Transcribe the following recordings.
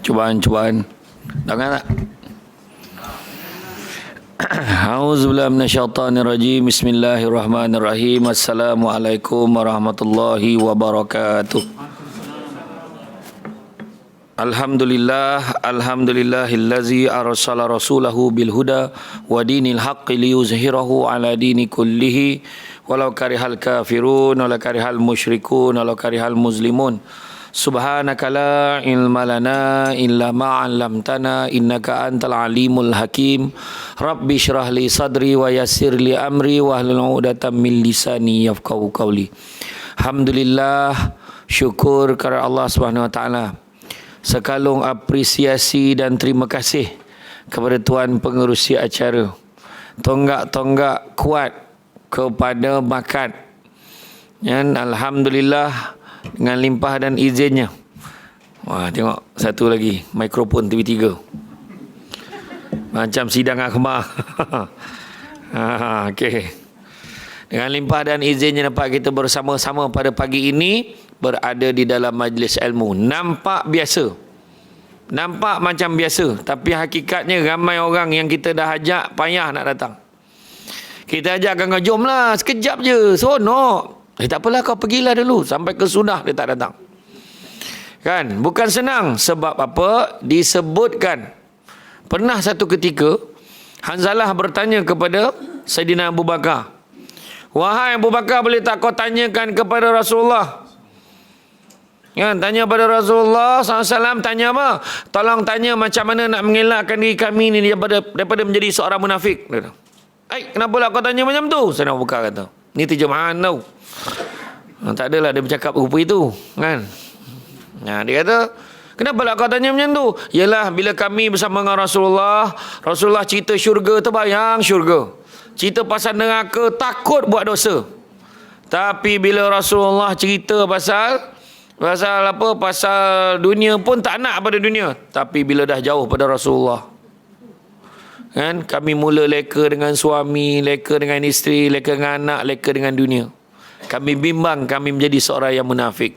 Cubaan-cubaan. Dengar tak? A'udzubillahi minasyaitonirrajim. Bismillahirrahmanirrahim. Assalamualaikum warahmatullahi wabarakatuh. Alhamdulillahillazi arsala rasulahu bil huda wa dinil haqqi liyuzhirahu ala dini kullihi walau karihal kafirun walau karihal musyrikun walau karihal muslimun. Subhanaka la ilma lana illa ma 'allamtana innaka antal alimul hakim. Rabbi shrah li sadri wa yassir li amri wahlul 'uqdatam min lisani yafqahu qawli. Alhamdulillah, syukur kepada Allah Subhanahu wa taala. Sekalung apresiasi dan terima kasih kepada tuan pengerusi acara. Tonggak-tonggak kuat kepada bakat. Dan alhamdulillah dengan limpah dan izinnya. Wah, tengok satu lagi mikrofon TV3. Macam sidang akhbar. Okey. Dengan limpah dan izinnya dapat kita bersama-sama pada pagi ini berada di dalam majlis ilmu. Nampak biasa. Nampak macam biasa, tapi hakikatnya ramai orang yang kita dah ajak payah nak datang. Kita ajak kau jomlah sekejap je, seronok. Tak apalah, kau pergilah dulu sampai ke sudah dia tak datang. Kan? Bukan senang. Sebab apa? Disebutkan. Pernah satu ketika Hanzalah bertanya kepada Saidina Abu Bakar, "Wahai Abu Bakar, boleh tak kau tanyakan kepada Rasulullah?" Kan? Tanya pada Rasulullah SAW, tanya apa? Tolong tanya macam mana nak mengelakkan diri kami ni daripada menjadi seorang munafik. Kenapa lah kau tanya macam tu? Saidina Abu Bakar kata, ni terjemahan tau. Tak adalah dia bercakap rupa itu, kan? Dia kata, kenapa lah kau tanya macam tu? Yalah, bila kami bersama dengan Rasulullah cerita syurga, terbayang syurga. Cerita pasal neraka, takut buat dosa. Tapi bila Rasulullah cerita pasal dunia pun tak nak pada dunia. Tapi bila dah jauh pada Rasulullah, kan, kami mula leka dengan suami, leka dengan isteri, leka dengan anak, leka dengan dunia. Kami bimbang kami menjadi seorang yang munafik.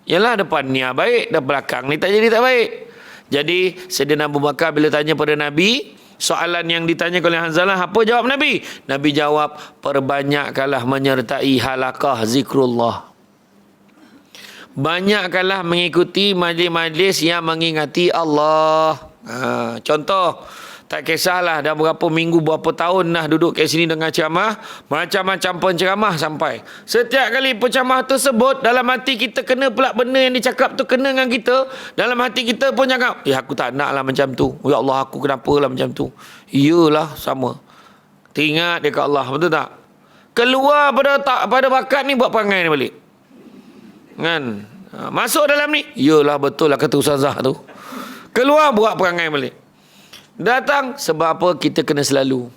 Yalah, depan ni baik, dah belakang ni tak jadi tak baik. Jadi Saidina Abu Bakar bila tanya pada Nabi, soalan yang ditanya oleh Hanzalah, apa jawab Nabi? Nabi jawab, perbanyakkanlah menyertai halaqah zikrullah. Banyakkanlah mengikuti majlis-majlis yang mengingati Allah. Contoh, tak kisahlah dah berapa minggu, berapa tahun dah duduk kat sini dengan ceramah, macam-macam penceramah sampai. Setiap kali penceramah tersebut, dalam hati kita kena pula benda yang dicakap tu kena dengan kita. Dalam hati kita pun cakap, aku tak nak lah macam tu. Ya Allah, aku kenapa lah macam tu. Iyalah, sama. Teringat dekat Allah, betul tak? Keluar pada bakat ni, buat perangai ni balik. Kan? Masuk dalam ni, iyalah betul lah kata Ustazah tu. Keluar, buat perangai balik. Datang, sebab apa? Kita kena selalu.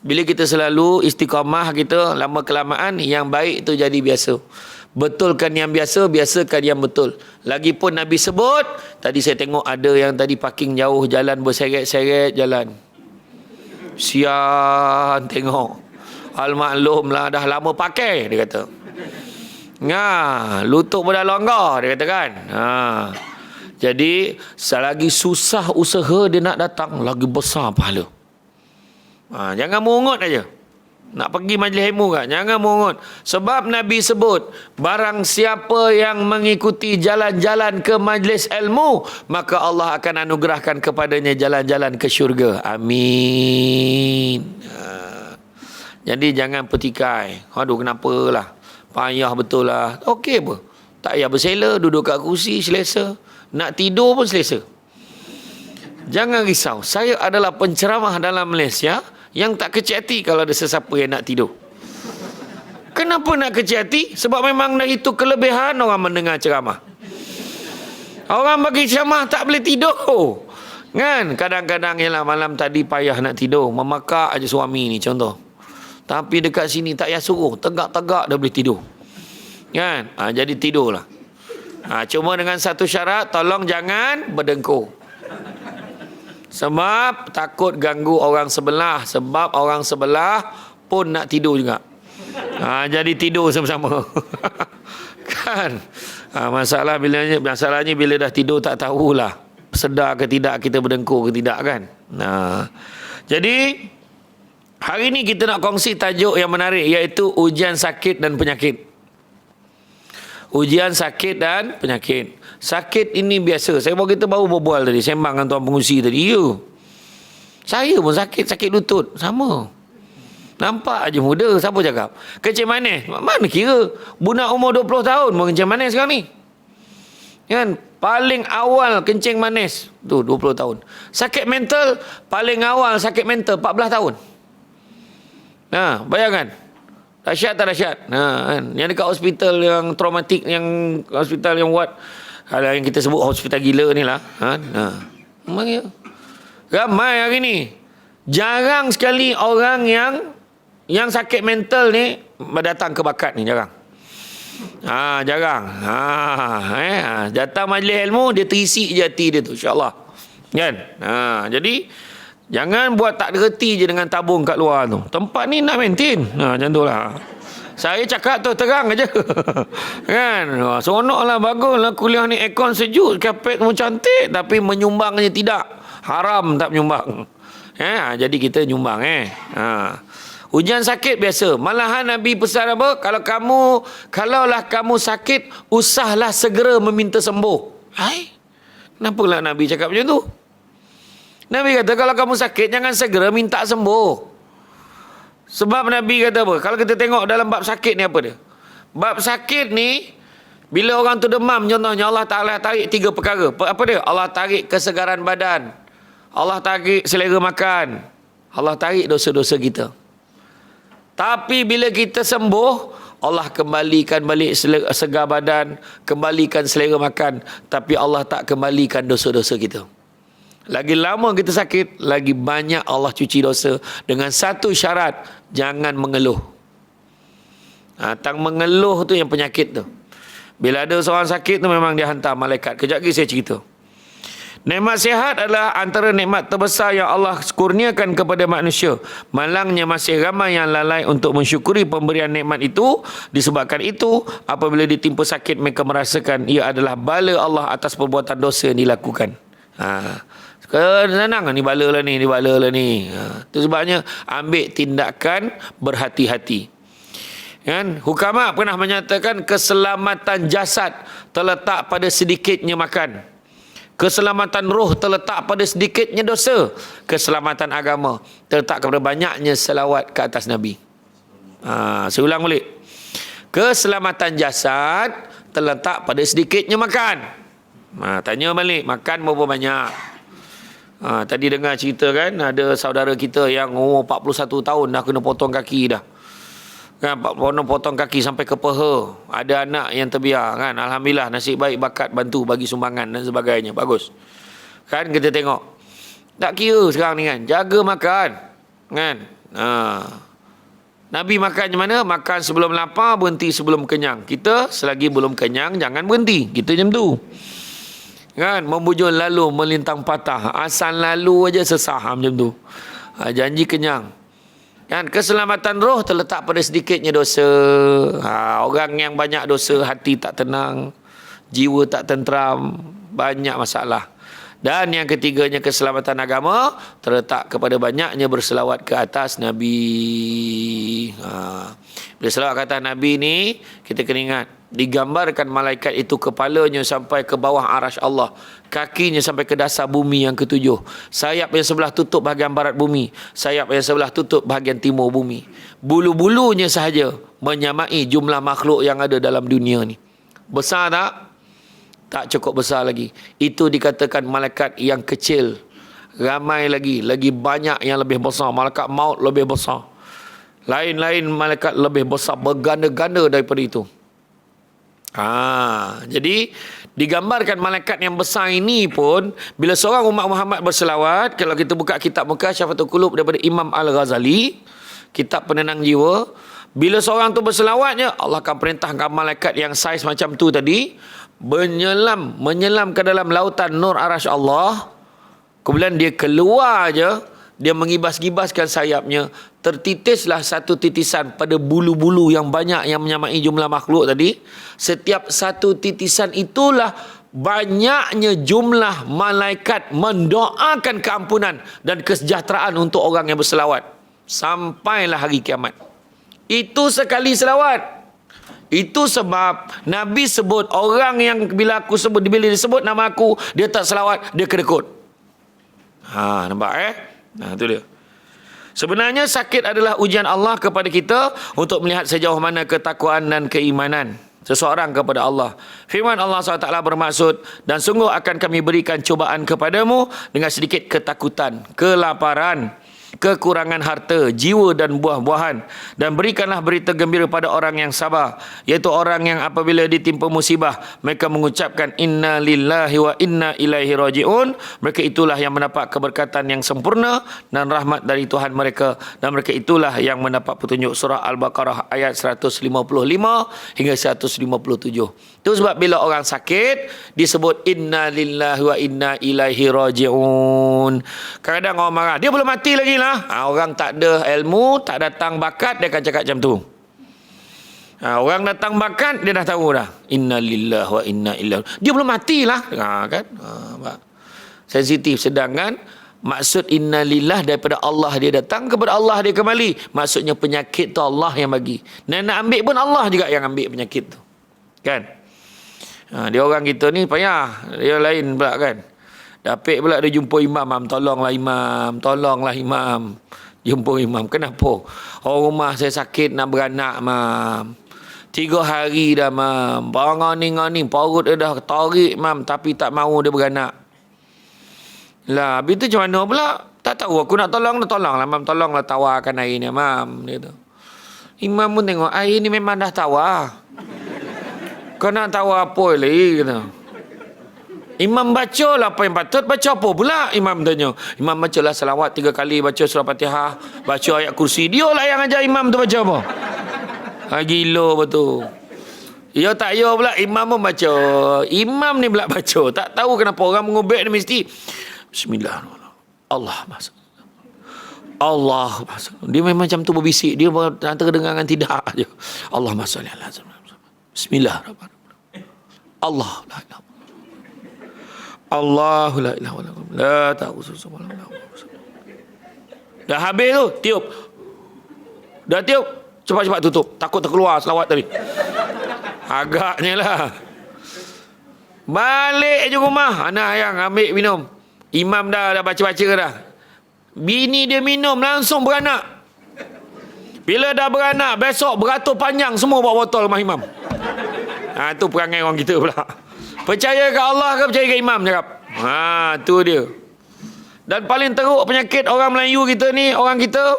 Bila kita selalu istiqamah kita, lama kelamaan yang baik itu jadi biasa. Betulkan yang biasa, biasakan yang betul. Lagipun Nabi sebut, tadi saya tengok ada yang tadi parking jauh, jalan berseret-seret jalan. Sian tengok. Al-maklum lah, dah lama pakai, dia kata. Lutut pun dah longgar, dia kata kan. Jadi selagi susah usaha dia nak datang, lagi besar pahala. Jangan mungut aja. Nak pergi majlis ilmu kan, jangan mungut. Sebab Nabi sebut, barang siapa yang mengikuti jalan-jalan ke majlis ilmu, maka Allah akan anugerahkan kepadanya jalan-jalan ke syurga. Amin. Jadi jangan petikai. Aduh, kenapalah, payah betul lah. Okey apa? Tak payah bersela, duduk kat kursi selesa. Nak tidur pun selesa. Jangan risau. Saya adalah penceramah dalam Malaysia yang tak kecil hati kalau ada sesiapa yang nak tidur. Kenapa nak kecil hati? Sebab memang dah itu kelebihan orang mendengar ceramah. Orang bagi ceramah tak boleh tidur. Kan? Kadang-kadang ialah malam tadi payah nak tidur. Memakak aja suami ni contoh. Tapi dekat sini tak payah suruh. Tegak-tegak dah boleh tidur. Kan? Jadi tidurlah. Cuma dengan satu syarat, tolong jangan berdengkur. Sebab takut ganggu orang sebelah. Sebab orang sebelah pun nak tidur juga. Jadi tidur sama-sama. Kan? Masalahnya bila dah tidur tak tahulah sedar ke tidak kita berdengkur ke tidak kan. Jadi hari ni kita nak kongsi tajuk yang menarik, iaitu ujian sakit dan penyakit. Ujian sakit dan penyakit. Sakit ini biasa. Kita baru berbual tadi, sembang dengan tuan pengurusi tadi. Ya. Saya pun sakit lutut. Sama. Nampak aja muda. Siapa cakap? Kencing manis. Mana kira? Budak umur 20 tahun pun kencing manis sekarang ni. Kan? Paling awal kencing manis. Tu 20 tahun. Sakit mental. Paling awal sakit mental 14 tahun. Bayangkan. Dahsyat tak dahsyat? Kan? Yang dekat hospital yang traumatik, yang hospital yang ward, yang kita sebut hospital gila ni lah. Ramai hari ni. Jarang sekali orang yang sakit mental ni datang ke bakat ni, jarang. Jarang. Datang majlis ilmu, dia terisi je hati dia tu, insya-Allah. Kan? Jadi jangan buat tak reti je dengan tabung kat luar tu. Tempat ni nak maintain. Macam tu lah. Saya cakap tu terang aja. Kan? Seronoklah, baguslah kuliah ni, aircon sejuk, kapet semua cantik, tapi menyumbangnya tidak. Haram tak menyumbang. Jadi kita nyumbang. Ujian sakit biasa. Malahan Nabi pesan apa? Kalaulah kamu sakit, usahlah segera meminta sembuh. Kenapa lah Nabi cakap macam tu? Nabi kata kalau kamu sakit, jangan segera minta sembuh. Sebab Nabi kata apa? Kalau kita tengok dalam bab sakit ni apa dia? Bab sakit ni, bila orang tu demam contohnya, Allah Ta'ala tarik 3 perkara. Apa dia? Allah tarik kesegaran badan, Allah tarik selera makan, Allah tarik dosa-dosa kita. Tapi bila kita sembuh, Allah kembalikan balik segar badan, kembalikan selera makan, tapi Allah tak kembalikan dosa-dosa kita. Lagi lama kita sakit, lagi banyak Allah cuci dosa, dengan satu syarat, jangan mengeluh. Tang mengeluh tu yang penyakit tu. Bila ada seorang sakit tu, memang dia hantar malaikat. Kejap lagi saya cerita. Nikmat sihat adalah antara nikmat terbesar yang Allah kurniakan kepada manusia. Malangnya masih ramai yang lalai untuk mensyukuri pemberian nikmat itu. Disebabkan itu, apabila ditimpa sakit, mereka merasakan ia adalah bala Allah atas perbuatan dosa yang dilakukan. Senang ni bala lah ni, Itu sebabnya ambil tindakan berhati-hati. Kan? Hukama pernah menyatakan keselamatan jasad terletak pada sedikitnya makan. Keselamatan roh terletak pada sedikitnya dosa. Keselamatan agama terletak kepada banyaknya selawat ke atas Nabi. Saya ulang balik. Keselamatan jasad terletak pada sedikitnya makan. Tanya balik, makan berapa banyak? Tadi dengar cerita kan, ada saudara kita yang umur 41 tahun dah kena potong kaki dah. Kan, potong kaki sampai ke peha. Ada anak yang terbiar kan. Alhamdulillah, nasib baik bakat bantu bagi sumbangan dan sebagainya. Bagus. Kan kita tengok. Tak kira sekarang ni kan. Jaga makan. Kan. Nabi makan macam mana? Makan sebelum lapar, berhenti sebelum kenyang. Kita selagi belum kenyang, jangan berhenti. Kita macam tu. Kan. Membujur lalu, melintang patah. Asal lalu aja sesah macam tu. Janji kenyang. Kan, keselamatan roh terletak pada sedikitnya dosa. Orang yang banyak dosa, hati tak tenang, jiwa tak tenteram, banyak masalah. Dan yang ketiganya, keselamatan agama terletak kepada banyaknya berselawat ke atas Nabi. Bila selawat ke atas Nabi ni, kita kena ingat, digambarkan malaikat itu kepalanya sampai ke bawah arasy Allah, kakinya sampai ke dasar bumi yang ketujuh, sayap yang sebelah tutup bahagian barat bumi, sayap yang sebelah tutup bahagian timur bumi. Bulu-bulunya sahaja menyamai jumlah makhluk yang ada dalam dunia ni. Besar tak? Tak cukup besar lagi. Itu dikatakan malaikat yang kecil. Ramai lagi banyak yang lebih besar. Malaikat maut lebih besar. Lain-lain malaikat lebih besar, berganda-ganda daripada itu. Jadi digambarkan malaikat yang besar ini pun, bila seorang umat Muhammad berselawat, kalau kita buka kitab Mukasyafatul Qulub daripada Imam Al-Ghazali, kitab penenang jiwa, bila seorang tu berselawatnya, Allah akan perintahkan malaikat yang saiz macam tu tadi menyelam ke dalam lautan nur arasy Allah. Kemudian dia keluar je, dia mengibas-gibaskan sayapnya, tertitislah satu titisan pada bulu-bulu yang banyak yang menyamai jumlah makhluk tadi. Setiap satu titisan itulah banyaknya jumlah malaikat mendoakan keampunan dan kesejahteraan untuk orang yang berselawat sampailah hari kiamat. Itu sekali selawat. Itu sebab Nabi sebut orang yang bila disebut nama aku, dia tak selawat, dia kedekut. Nampak itu dia. Sebenarnya sakit adalah ujian Allah kepada kita untuk melihat sejauh mana ketakwaan dan keimanan seseorang kepada Allah. Firman Allah SWT bermaksud, dan sungguh akan kami berikan cubaan kepadamu dengan sedikit ketakutan, kelaparan, kekurangan harta, jiwa dan buah-buahan, dan berikanlah berita gembira pada orang yang sabar, iaitu orang yang apabila ditimpa musibah mereka mengucapkan inna lillahi wa inna ilaihi raji'un. Mereka itulah yang mendapat keberkatan yang sempurna dan rahmat dari Tuhan mereka, dan mereka itulah yang mendapat petunjuk. Surah Al-Baqarah ayat 155 hingga 157. Itu sebab bila orang sakit disebut inna lillahi wa inna ilaihi raji'un. Kadang orang marah, dia belum mati lagi lah. Orang tak ada ilmu, tak datang bakat, dia akan cakap macam tu. Orang datang bakat, dia dah tahu dah. Inna lillahi wa inna ilaihi. Dia belum mati lah. Kan? Sensitif. Sedangkan maksud inna lillah daripada Allah dia datang, kepada Allah dia kembali. Maksudnya penyakit tu Allah yang bagi. Dan nak ambil pun Allah juga yang ambil penyakit tu. Kan? Dia orang kita ni payah. Dia lain pula kan. Dapik pula dia jumpa imam. Tolonglah imam. Jumpa imam. Kenapa? Orang rumah saya sakit nak beranak, mam. 3 hari dah, mam. Ngani, perut dia dah tarik, mam. Tapi tak mahu dia beranak. Lah, habis tu macam mana pula? Tak tahu. Aku nak tolonglah, mam. Tolonglah tawarkan air ni, mam. Dia tu. Imam pun tengok, air ni memang dah tawar. Kau nak tawar apa lagi? Kata. Imam baca lah apa yang patut. Baca apa pula? Imam tanya. Imam baca lah salawat 3 kali. Baca surah Fatihah. Baca ayat kursi. Dia lah yang ajar imam tu baca apa? Gila betul. Ya tak ya pula. Imam pun baca. Imam ni pula baca. Tak tahu kenapa orang mengubek ni mesti. Bismillahirrahmanirrahim. Allah masuk. Allah masuk. Dia memang macam tu berbisik. Dia antara dengangan tidak je. Allah masuk. Bismillahirrahmanirrahim. Allah la ilaha Allah la ilaha illallah. La ta'khudhuhu. Dah habis tu, tiup. Dah tiup, cepat-cepat tutup. Takut terkeluar selawat tadi. Agaknya lah. Balik je rumah, anak ayang ambil minum. Imam dah baca-baca dah. Bini dia minum langsung beranak. Bila dah beranak, besok beratur panjang semua bawa botol rumah imam. Tu perangai orang kita pula. Percaya ke Allah ke percaya ke imam cakap. Tu dia. Dan paling teruk penyakit orang Melayu kita ni, orang kita.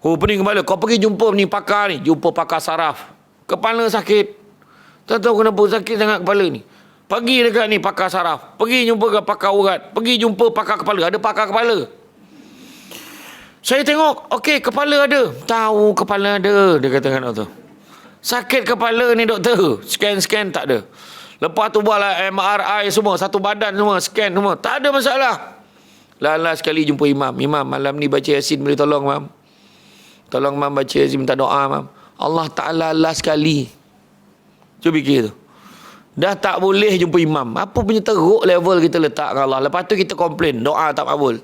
Pening kepala. Kau pergi jumpa ni pakar ni. Jumpa pakar saraf. Kepala sakit. Tak tahu kenapa sakit sangat kepala ni. Pergi dekat ni pakar saraf. Pergi jumpa ke pakar urat. Pergi jumpa pakar kepala. Ada pakar kepala. Saya tengok, okey kepala ada. Tahu kepala ada. Dia katakan tu. Sakit kepala ni doktor. Scan tak ada. Lepas tu buatlah MRI semua. Satu badan semua. Scan semua. Tak ada masalah. Last sekali jumpa imam. Imam malam ni baca Yasin. Boleh tolong mam? Tolong mam baca Yasin. Minta doa mam. Allah Ta'ala last sekali. Cuba fikir tu. Dah tak boleh jumpa imam. Apa punya teruk level kita letak dengan Allah. Lepas tu kita komplain. Doa tak makbul.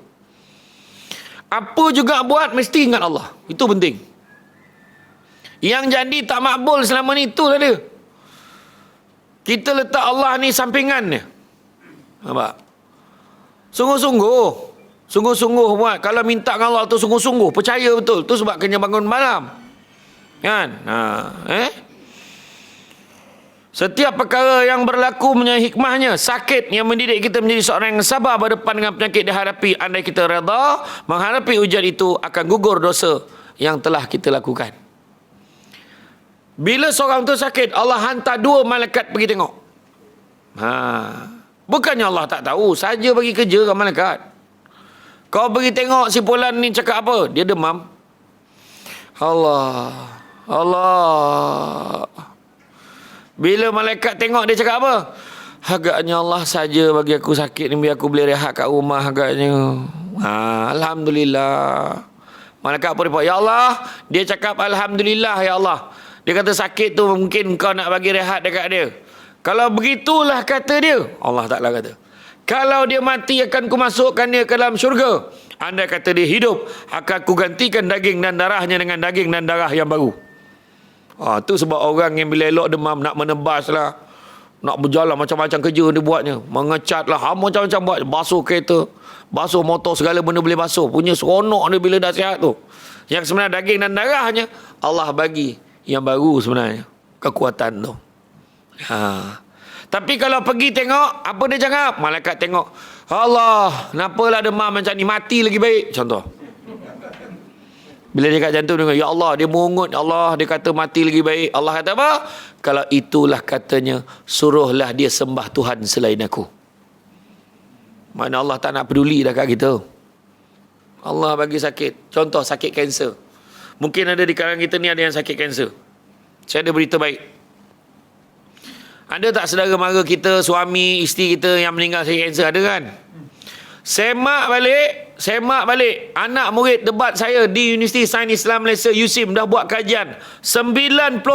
Apa juga buat mesti ingat Allah. Itu penting. Yang jadi tak makbul selama ni itulah dia. Kita letak Allah ni sampingan dia. Nampak? Sungguh-sungguh buat. Kalau minta dengan Allah tu sungguh-sungguh. Percaya betul. Tu sebab kena bangun malam. Kan? Setiap perkara yang berlaku punya hikmahnya. Sakit yang mendidik kita menjadi seorang yang sabar berdepan dengan penyakit dihadapi. Andai kita reda menghadapi ujian itu, akan gugur dosa yang telah kita lakukan. Bila seorang tu sakit, Allah hantar 2 malaikat pergi tengok. Bukannya Allah tak tahu, saja bagi kerja ke malaikat. Kau pergi tengok si Fulan ni cakap apa? Dia demam. Allah. Bila malaikat tengok dia cakap apa? Agaknya Allah saja bagi aku sakit ni, biar aku boleh rehat kat rumah agaknya. Alhamdulillah. Malaikat pun report, ya Allah, dia cakap Alhamdulillah ya Allah. Dia kata sakit tu mungkin kau nak bagi rehat dekat dia. Kalau begitulah kata dia, Allah Ta'ala kata, kalau dia mati akan ku masukkan dia ke dalam syurga. Andai kata dia hidup, akan ku gantikan daging dan darahnya dengan daging dan darah yang baru. Tu sebab orang yang bila elok demam nak menebas lah, nak berjalan macam-macam kerja dia buatnya. Mengecat lah, macam-macam buat. Basuh kereta, basuh motor, segala benda boleh basuh. Punya seronok dia bila dah sihat tu. Yang sebenarnya daging dan darahnya Allah bagi yang baru sebenarnya, kekuatan tu. Tapi kalau pergi tengok, apa dia cakap? Malaikat tengok, Allah, kenapalah demam macam ni, mati lagi baik. Contoh. Bila dia kat jantung, dia kata, ya Allah, dia mengungut, Allah, dia kata mati lagi baik. Allah kata apa? Kalau itulah katanya, suruhlah dia sembah Tuhan selain aku. Mana Allah tak nak peduli dah kat kita. Allah bagi sakit. Contoh, sakit kanser. Mungkin ada di kalangan kita ni ada yang sakit kanser. Saya ada berita baik. Ada tak saudara mara kita, suami, isteri kita yang meninggal sakit kanser? Ada kan? Semak balik anak murid debat saya di Universiti Sains Islam Malaysia USIM dah buat kajian. 90%,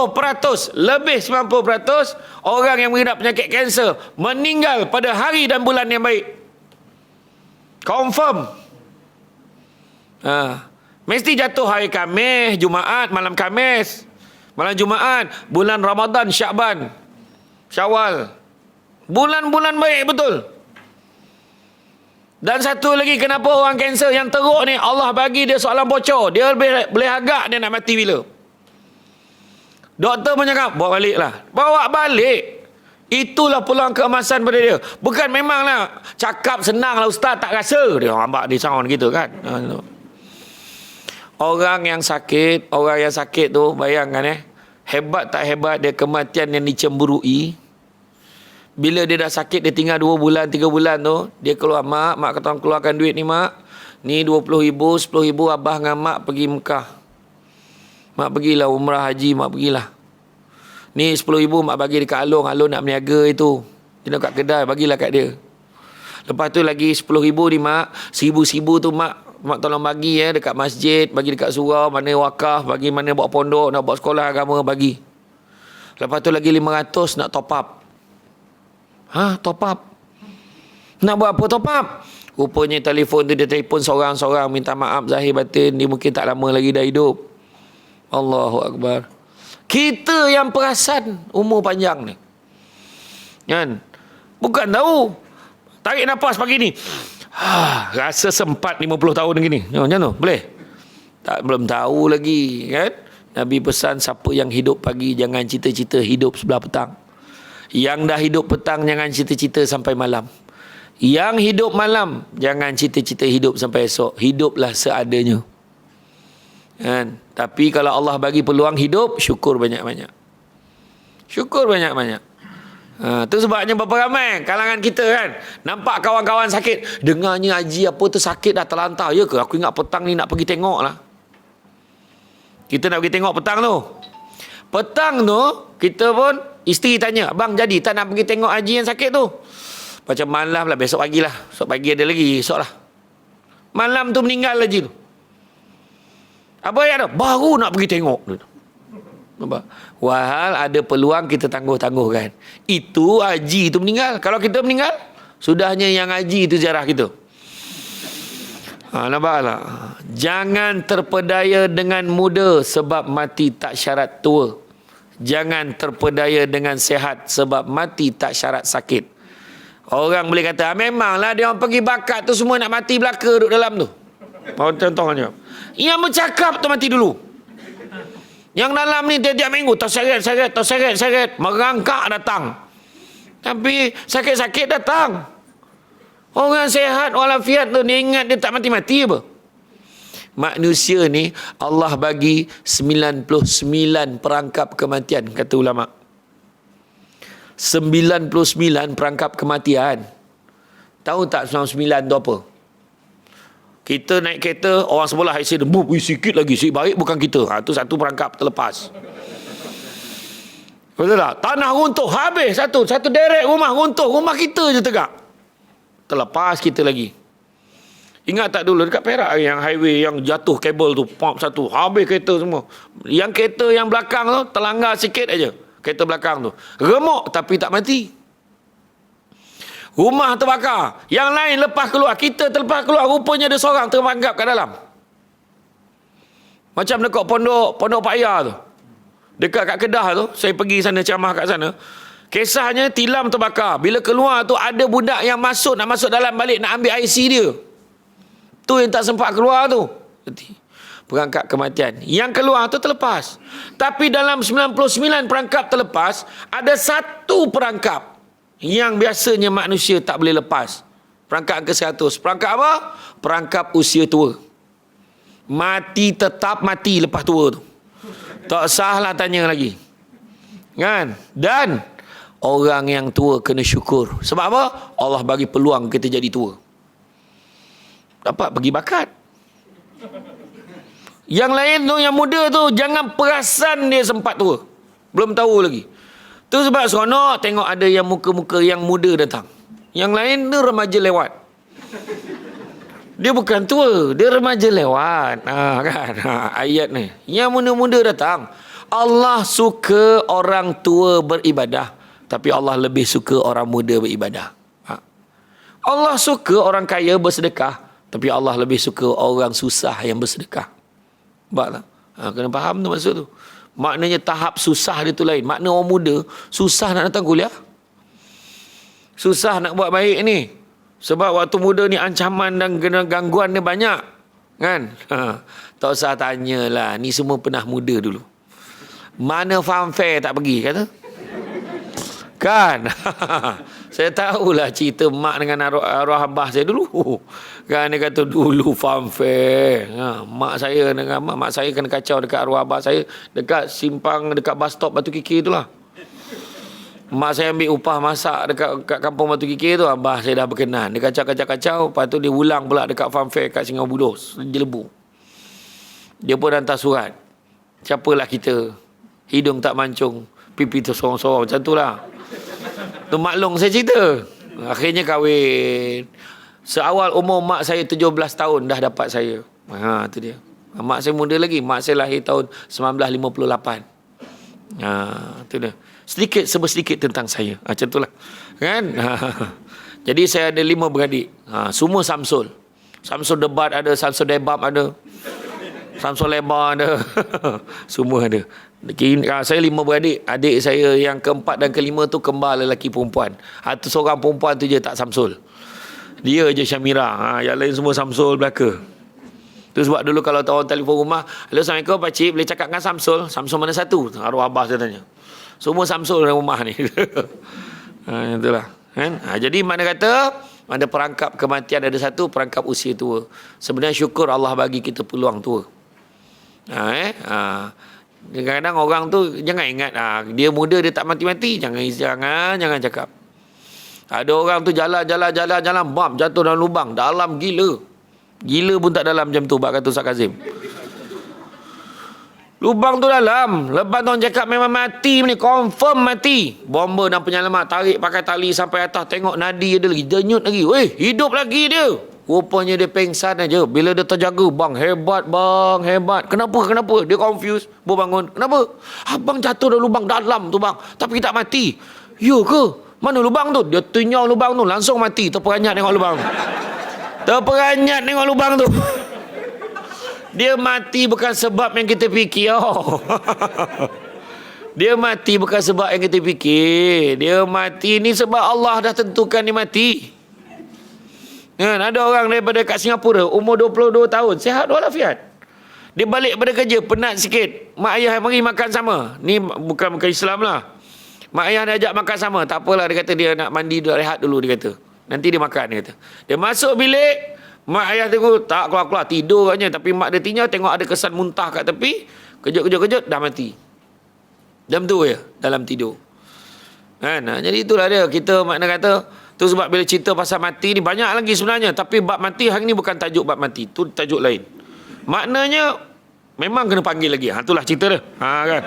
lebih 90% orang yang mengidap penyakit kanser meninggal pada hari dan bulan yang baik. Confirm. Mesti jatuh hari Khamis, Jumaat, malam Khamis, malam Jumaat, bulan Ramadan, Syakban, Syawal. Bulan-bulan baik betul. Dan satu lagi, kenapa orang kanser yang teruk ni Allah bagi dia soalan bocor. Dia boleh agak dia nak mati bila. Doktor pun cakap, bawa balik lah. Bawa balik. Itulah peluang keemasan pada dia. Bukan memanglah cakap senang lah ustaz, tak rasa. Dia nampak dia sound gitu kan. Orang yang sakit tu, bayangkan hebat tak hebat dia, kematian yang dicemburui. Bila dia dah sakit, dia tinggal 2 bulan, 3 bulan tu, dia keluar, mak kata keluarkan duit ni mak. Ni 20,000, 10,000 abah dengan mak pergi Mekah. Mak pergilah umrah haji, mak pergilah. Ni 10,000 mak bagi dekat Along nak berniaga itu. Dia nak kat kedai, bagilah kat dia. Lepas tu lagi 10,000 ni mak, 1,000 tu mak tolong bagi dekat masjid, bagi dekat surau, mana wakaf, bagi mana buat pondok, nak buat sekolah agama, bagi. Lepas tu lagi 500 nak top up. Top up. Nak buat apa top up? Rupanya telefon tu, dia telefon seorang-seorang minta maaf zahir batin, dia mungkin tak lama lagi dah hidup. Allahu Akbar. Kita yang perasan umur panjang ni. Kan? Bukan tahu. Tarik nafas pagi ni. Rasa sempat 50 tahun lagi ni. Macam tu? Boleh? Belum tahu lagi. Kan? Nabi pesan, siapa yang hidup pagi jangan cita-cita hidup sebelah petang. Yang dah hidup petang jangan cita-cita sampai malam. Yang hidup malam jangan cita-cita hidup sampai esok. Hiduplah seadanya. Kan? Tapi kalau Allah bagi peluang hidup, syukur banyak-banyak. Syukur banyak-banyak. Tu sebabnya berapa ramai kalangan kita kan, nampak kawan-kawan sakit, dengarnya haji apa tu sakit dah terlantar. Ya ke? Aku ingat petang ni nak pergi tengok lah. Kita nak pergi tengok petang tu. Petang tu kita pun, isteri tanya, abang jadi tak nak pergi tengok haji yang sakit tu? Macam malam lah, besok pagi lah. Besok pagi ada lagi, esok lah. Malam tu meninggal haji tu. Apa yang ada? Baru nak pergi tengok. Wahal ada peluang kita tangguh-tangguhkan. Itu haji tu meninggal. Kalau kita meninggal, sudahnya yang haji itu jarah kita. Nampaklah. Jangan terpedaya dengan muda sebab mati tak syarat tua. Jangan terpedaya dengan sehat sebab mati tak syarat sakit. Orang boleh kata, memanglah dia orang pergi bakat tu semua nak mati belaka duduk dalam tu. Contohnya, yang bercakap tu mati dulu. Yang dalam ni tiap-tiap minggu terseret, merangkak datang. Tapi sakit-sakit datang. Orang sehat walafiat tu, dia ingat dia tak mati-mati apa? Manusia ni Allah bagi 99 perangkap kematian, kata ulama. 99 perangkap kematian. Tahu tak 99 tu apa? Kita naik kereta, orang sebelah accident, sikit lagi, baik bukan kita. Tu satu perangkap terlepas. Betul tak? Tanah runtuh, habis satu derek rumah runtuh, rumah kita je tegak. Terlepas kita lagi. Ingat tak dulu dekat Perak yang highway yang jatuh kabel tu, pump satu, habis kereta semua. Yang kereta yang belakang tu terlanggar sikit aja. Kereta belakang tu remuk tapi tak mati. Rumah terbakar, yang lain lepas keluar, kita terlepas keluar, rupanya ada seorang terperangkap kat dalam. Macam dekat pondok Paya tu. Dekat kat Kedah tu, saya pergi sana ceramah kat sana. Kisahnya tilam terbakar. Bila keluar tu ada budak yang nak masuk dalam balik nak ambil IC dia. Tu yang tak sempat keluar tu. Perangkap kematian. Yang keluar tu terlepas. Tapi dalam 99 perangkap terlepas, ada satu perangkap yang biasanya manusia tak boleh lepas. Perangkap ke-100. Perangkap apa? Perangkap usia tua. Mati tetap mati lepas tua tu. Tak sahlah tanya lagi. Kan? Dan orang yang tua kena syukur. Sebab apa? Allah bagi peluang kita jadi tua. Dapat bagi bakat. Yang lain tu, yang muda tu, jangan perasan dia sempat tua. Belum tahu lagi. Tu sebab seronok tengok ada yang muka-muka yang muda datang. Yang lain tu remaja lewat. Dia bukan tua, dia remaja lewat. Kan? Ayat ni. Yang muda-muda datang. Allah suka orang tua beribadah, tapi Allah lebih suka orang muda beribadah. Allah suka orang kaya bersedekah, tapi Allah lebih suka orang susah yang bersedekah. Nampak tak? Kena faham tu maksud tu. Maknanya tahap susah dia tu lain. Makna orang muda susah nak datang kuliah, susah nak buat baik ni. Sebab waktu muda ni ancaman dan gangguan dia banyak. Kan? Tak usah tanyalah. Ni semua pernah muda dulu. Mana farm fair tak pergi kata? Kan? Saya tahulah cerita mak dengan arwah abah saya dulu. Kan dia kata dulu farm fair. Mak saya dengan mak saya kena kacau dekat arwah abah saya dekat simpang, dekat bus stop Batu Kikir tu lah. Mak saya ambil upah masak dekat kampung Batu Kikir tu. Abah saya dah berkenan. Dia kacau. Lepas tu dia ulang pula dekat farm fair kat Singapura Bulos, Jelebu. Dia pun hantar surat. Siapalah kita, hidung tak mancung, pipi tu sorong-sorong, macam tu lah. Tu maklum saya cerita. Akhirnya kahwin. Seawal umur mak saya 17 tahun dah dapat saya. Tu dia. Mak saya muda lagi. Mak saya lahir tahun 1958. Tu dia. Sedikit tentang saya. Macam tu lah. Kan? Jadi saya ada 5 beradik. Semua Samsul. Samsul debat ada, Samsul debab ada, Samsul lebar ada. Semua ada. Saya 5 beradik. Adik saya yang keempat dan kelima tu kembar lelaki perempuan. Tu seorang perempuan tu je tak Samsul. Dia je Syamira. Yang lain semua Samsul belaka. Tu sebab dulu kalau orang telefon rumah, "Hello, Assalamualaikum pakcik, boleh cakap dengan Samsul?" "Samsul mana satu?" Arwah abah saya tanya. Semua Samsul dalam rumah ni. Itulah. Kan? Jadi mana kata, ada perangkap kematian ada satu, perangkap usia tua. Sebenarnya syukur Allah bagi kita peluang tua. Kadang-kadang orang tu jangan ingat dia muda dia tak mati-mati. Jangan cakap. Ada orang tu jalan bam jatuh dalam lubang dalam gila pun tak dalam jam tu, bak kata Ustaz Kazim. Lubang tu dalam. Lepas tu orang cakap memang mati ni, confirm mati. Bomba dan penyelamat tarik pakai tali sampai atas, tengok nadi ada lagi, denyut lagi. Hidup lagi dia. Rupanya dia pengsan aja. Bila dia terjaga, bang hebat. Kenapa? Dia confused. Baru bangun. Kenapa? Abang jatuh dalam lubang dalam tu bang, tapi tak mati. Ya ke? Mana lubang tu? Dia tunyau lubang tu, langsung mati. Terperanyat tengok lubang tu. Dia mati bukan sebab yang kita fikir. Dia mati bukan sebab yang kita fikir. Dia mati ni sebab Allah dah tentukan dia mati. Ada orang daripada kat Singapura, umur 22 tahun, sihat walafiat. Dia balik pada kerja, penat sikit. Mak ayah mari makan sama. Ni bukan Islam lah. Mak ayah dia ajak makan sama. Tak apalah, dia kata dia nak mandi, dia rehat dulu, dia kata. Nanti dia makan, dia kata. Dia masuk bilik, mak ayah tengok, tak keluar-keluar, tidur katnya. Tapi mak dia tinggal, tengok ada kesan muntah kat tepi. Kejut, dah mati. Jam tu ya, dalam tidur. Jadi itulah dia. Kita makna kata, tu sebab bila cerita pasal mati ni banyak lagi sebenarnya. Tapi bab mati hari ni bukan tajuk bab mati. Tu tajuk lain. Maknanya memang kena panggil lagi. Itulah cerita dia. Kan?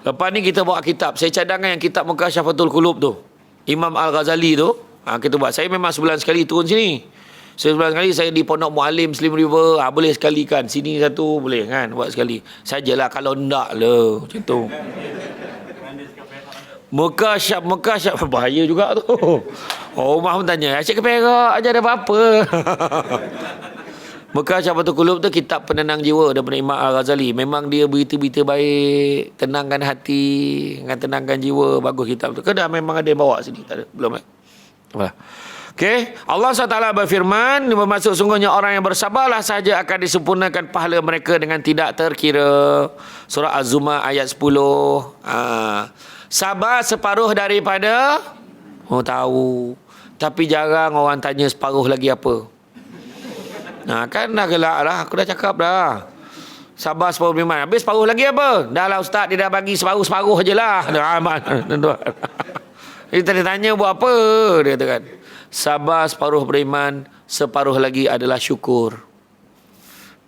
Lepas ni kita bawa kitab. Saya cadangkan yang kitab Muka Syafatul Qulub tu. Imam Al-Ghazali tu. Kita buat. Saya memang sebulan sekali turun sini. Sebulan sekali saya di Pondok Mualim Slim River. Boleh sekali kan. Sini satu boleh kan. Buat sekali. Sajalah kalau ndak lah. Macam tu. Mekah Syab. Bahaya juga tu. Rumah pun tanya. Asyik ke Perak aja ada apa-apa. Mekah Syafatul Qulub tu kitab penenang jiwa daripada Imam Al-Ghazali. Memang dia berita-berita baik, tenangkan hati, tenangkan jiwa. Bagus kitab tu. Kedai memang ada yang bawa sini. Tak ada. Belum. Okey. Allah SWT berfirman, bermaksud sungguhnya orang yang bersabarlah sahaja akan disempurnakan pahala mereka dengan tidak terkira. Surah Az-Zumar ayat 10. Sabar separuh daripada tahu. Tapi jarang orang tanya separuh lagi apa. Kan dah gelak lah. Aku dah cakap dah. Sabar separuh beriman. Habis separuh lagi apa? Dah lah ustaz, dia dah bagi separuh-separuh je lah. Dia tanya buat apa? Dia katakan. Sabar separuh beriman, separuh lagi adalah syukur.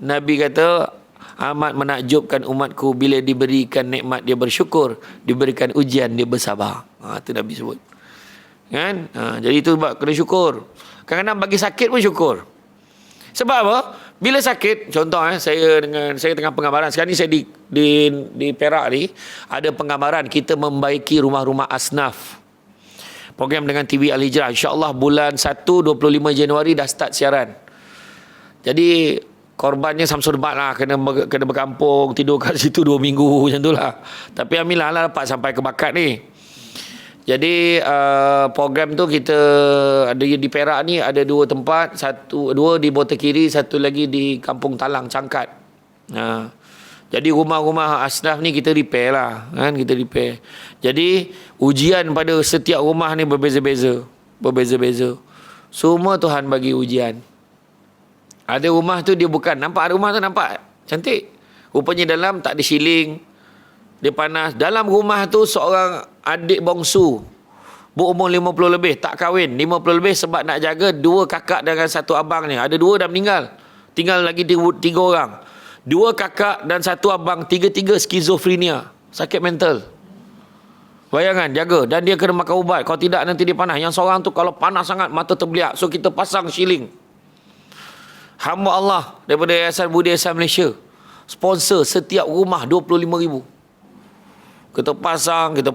Nabi kata, amat menakjubkan umatku bila diberikan nikmat dia bersyukur, diberikan ujian dia bersabar. Itu Nabi sebut. Kan? Jadi itu kena syukur. Kadang-kadang bagi sakit pun syukur. Sebab apa? Bila sakit, contoh saya tengah penggambaran. Sekarang ni saya di Perak ni ada penggambaran kita membaiki rumah-rumah asnaf. Program dengan TV Al-Hijrah. InsyaAllah bulan 1 25 Januari dah start siaran. Jadi korbannya Samsul Debat lah, kena berkampung, tidur kat situ 2 minggu macam tu lah. Tapi alhamdulillah lah dapat sampai ke bakat ni. Jadi program tu kita ada di Perak ni ada 2 tempat, dua di Bota Kiri, satu lagi di Kampung Talang Cangkat. Jadi rumah-rumah asnaf ni kita repair lah, kan, kita repair. Jadi ujian pada setiap rumah ni berbeza-beza. Semua Tuhan bagi ujian. Ada rumah tu dia bukan nampak, ada rumah tu nampak cantik. Rupanya dalam tak ada shilling. Dia panas. Dalam rumah tu seorang adik bongsu berumur 50 lebih, tak kahwin. 50 lebih sebab nak jaga 2 kakak dengan 1 abang ni. Ada 2 dah meninggal. Tinggal lagi 3 orang. 2 kakak dan 1 abang, 3-3 skizofrenia. Sakit mental. Bayangkan, jaga. Dan dia kena makan ubat. Kalau tidak nanti dia panas. Yang seorang tu kalau panas sangat mata terbeliak. So kita pasang shilling. Hamba Allah daripada Yayasan Budi Ihsan Malaysia sponsor setiap rumah 25,000. Kita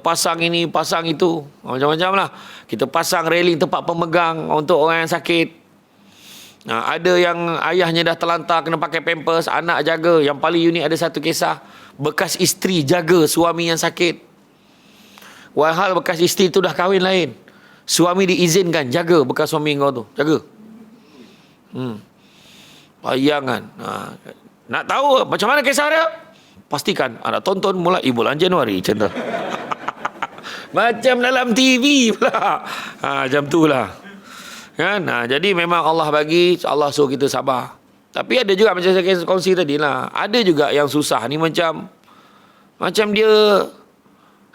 pasang ini, pasang itu. Macam-macam lah. Kita pasang railing tempat pemegang untuk orang yang sakit. Ada yang ayahnya dah terlantar, kena pakai pampers, anak jaga. Yang paling unik ada satu kisah. Bekas isteri jaga suami yang sakit. Walhal bekas isteri tu dah kahwin lain. Suami diizinkan jaga bekas suami kau tu. Jaga. Bayangkan. Nak tahu macam mana kisah dia? Pastikan anda tonton mulai bulan Januari macam tu. Macam dalam TV pula. Macam tu lah. Kan? Jadi memang Allah bagi, Allah suruh kita sabar. Tapi ada juga macam saya kongsi tadi lah. Ada juga yang susah ni macam dia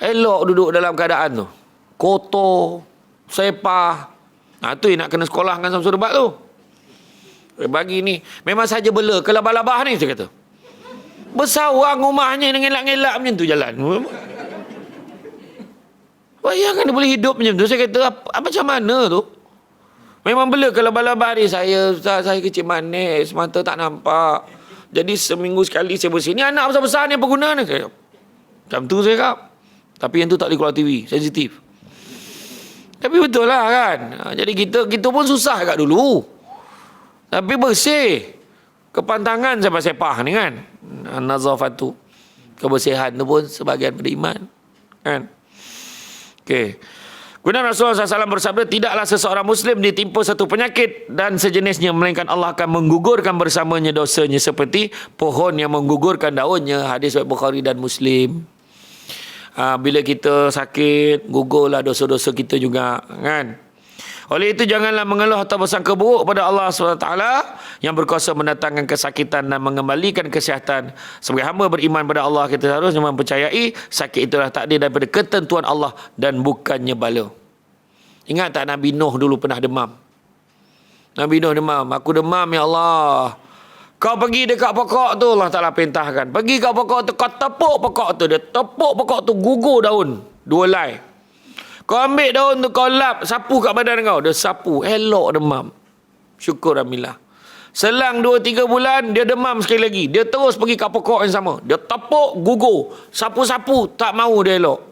elok duduk dalam keadaan tu. Kotor, sepah. Tu yang nak kena sekolah dengan Samsul Debat tu. Bagi ni memang saja bela kelabah-labah ni saya kata. Bersawang rumahnya dengan ngelak-ngelak macam tu jalan. Bayangkan dia boleh hidup macam tu. Saya kata macam mana tu? Memang bela kelabah-labah ni. Saya kecil manis, mata tak nampak. Jadi seminggu sekali saya bersih. Ni anak besar-besar ni apa guna ni? Macam tu saya cakap. Tapi yang tu tak boleh keluar TV, sensitif. Tapi betul lah kan. Jadi kita pun susah kat dulu. Tapi bersih. Kepantangan sepah-sepah ni kan. Nazafatu. Kebersihan tu pun sebahagian pada iman. Kan? Okey. Kemudian Rasulullah SAW bersabda, tidaklah seseorang Muslim ditimpa satu penyakit dan sejenisnya, melainkan Allah akan menggugurkan bersamanya dosanya seperti pohon yang menggugurkan daunnya. Hadis riwayat Bukhari dan Muslim. Bila kita sakit, gugurlah dosa-dosa kita juga. Kan? Oleh itu janganlah mengeluh atau bersangka buruk pada Allah SWT yang berkuasa mendatangkan kesakitan dan mengembalikan kesihatan. Sebagai hamba beriman pada Allah, kita harusnya mempercayai sakit itulah takdir daripada ketentuan Allah dan bukannya bala. Ingat tak Nabi Nuh dulu pernah demam? Nabi Nuh demam. Aku demam ya Allah. Kau pergi dekat pokok tu, Allah Ta'ala perintahkan. Pergi kat pokok tu, kau tepuk pokok tu. Dia tepuk pokok tu, gugur daun. 2 helai. Kau ambil daun tu, kau lap, sapu kat badan kau. Dia sapu, elok demam. Syukur alhamdulillah. Selang 2-3 bulan, dia demam sekali lagi. Dia terus pergi kat pokok yang sama. Dia tepuk, gugur. Sapu-sapu, tak mau dia elok.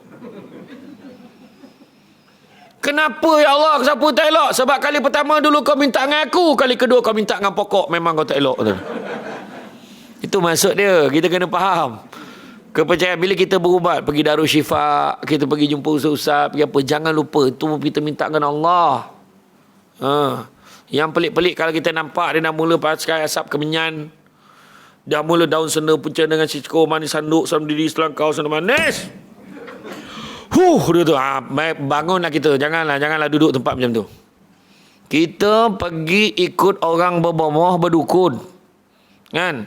Kenapa ya Allah sapu tak elok? Sebab kali pertama dulu kau minta dengan aku, kali kedua kau minta dengan pokok, memang kau tak elok tu. Itu maksud dia. Kita kena faham. Kepercayaan bila kita berubat, pergi Darul Syifa, kita pergi jumpa ustaz-ustaz, pergi apa, jangan lupa itu kita minta dengan Allah. Yang pelik-pelik kalau kita nampak dia dah mula pakai asap kemenyan, dah mula daun senda puncak dengan cicko manis sanduk sama diri selangkau sana manis. Dia tu bangunlah kita, janganlah duduk tempat macam tu. Kita pergi ikut orang berbomoh berdukun, kan?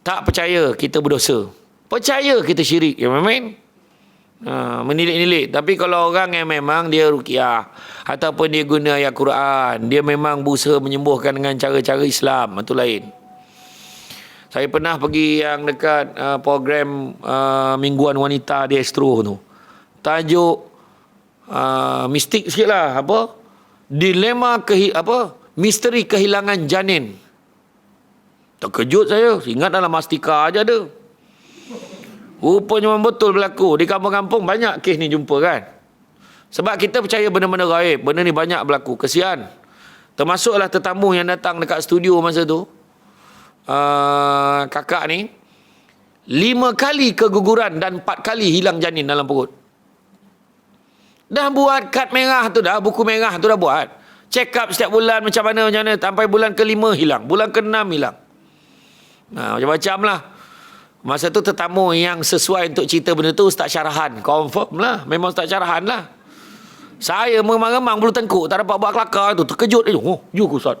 Tak percaya kita berdosa, percaya kita syirik, ya memang menilik-nilik. Tapi kalau orang yang memang dia ruqyah ataupun dia guna ayat Quran, dia memang berusaha menyembuhkan dengan cara-cara Islam, itu lain. Saya pernah pergi yang dekat program Mingguan Wanita di Astro tu. Tajuk mistik sikit lah. Dilema misteri kehilangan janin. Terkejut saya. Ingat dalam Mastika aja ada. Rupanya memang betul berlaku. Di kampung-kampung banyak kes ni jumpa kan. Sebab kita percaya benda-benda gaib. Benda ni banyak berlaku. Kesian. Termasuklah tetamu yang datang dekat studio masa tu. Kakak ni 5 kali keguguran dan 4 kali hilang janin dalam perut. Dah buat kad merah tu dah, buku merah tu dah buat. Check up setiap bulan macam mana. Sampai bulan ke-5 hilang. Bulan ke-6 hilang. Macam-macam lah. Masa tu tetamu yang sesuai untuk cerita benda tu Ustaz Syarahan. Confirm lah. Memang Ustaz Syarahan lah. Saya memang-memang bulu tengkuk, tak dapat buat kelakar tu. Terkejut. You ke Ustaz?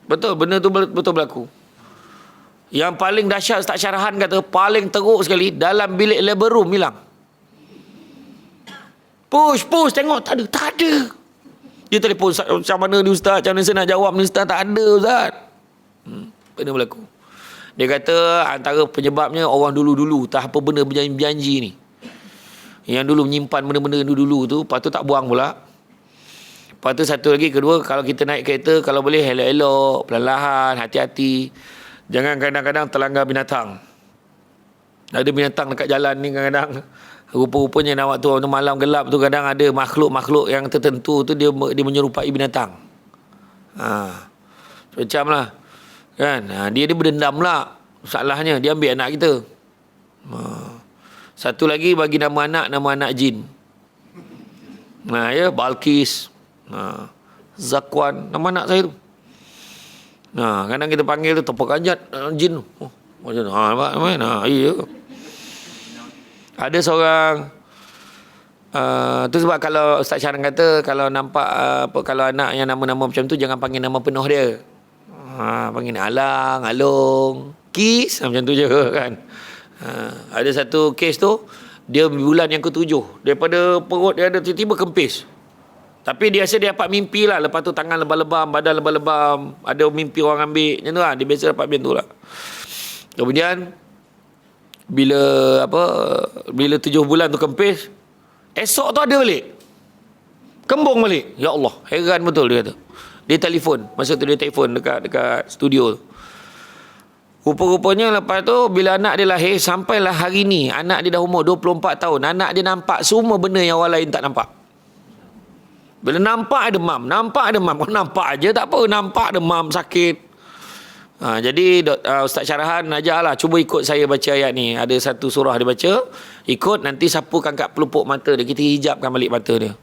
Betul, benda tu betul berlaku. Yang paling dahsyat Ustaz Syarahan kata, paling teruk sekali, dalam bilik labor room hilang. Push, tengok, tak ada. Dia telefon, Ustaz, macam mana ni Ustaz? Macam mana saya nak jawab ni Ustaz? Tak ada Ustaz. Benda berlaku. Dia kata antara penyebabnya orang dulu-dulu tak apa benda berjanji ni. Yang dulu menyimpan benda-benda dulu tu, lepas tu tak buang pula. Lepas tu satu lagi, kedua, kalau kita naik kereta, kalau boleh elok-elok, perlahan, hati-hati. Jangan kadang-kadang terlanggar binatang. Ada binatang dekat jalan ni kadang-kadang. Rupa-rupanya nak waktu malam gelap tu kadang ada makhluk-makhluk yang tertentu tu dia menyerupai binatang. Macam lah. Kan? Dia berdendam lah. Masalahnya dia ambil anak kita. Satu lagi bagi nama anak jin. Balkis. Zakwan, nama anak saya tu. Kadang kita panggil tu tepuk kanjat jin tu. Macam tu. Iya. Ada seorang tu sebab kalau Ustaz Syarang kata kalau nampak kalau anak yang nama-nama macam tu jangan panggil nama penuh dia. Panggil Alang, Along, Kis macam tu je kan. Ada satu kes tu dia bulan yang ke-7 daripada perut dia ada tiba-tiba kempis. Tapi dia rasa dia dapat mimpi lah. Lepas tu tangan lebam-lebam, badan lebam-lebam, ada mimpi orang ambil macam tu lah. Dia biasa dapat macam tu lah. Kemudian bila 7 bulan tu kempis, esok tu ada balik, kembung balik. Ya Allah, heran betul dia kata. Dia telefon, masa tu dia telefon dekat studio tu. Rupa-rupanya lepas tu bila anak dia lahir, sampailah hari ni anak dia dah umur 24 tahun, anak dia nampak semua benda yang orang lain tak nampak. Bila nampak demam, kau nampak aja tak apa, nampak demam, sakit. Jadi Ustaz Syarahan ajarlah, cuba ikut saya baca ayat ni. Ada satu surah dia baca, ikut, nanti sapukan kat pelupuk mata dia, kita hijabkan balik mata dia.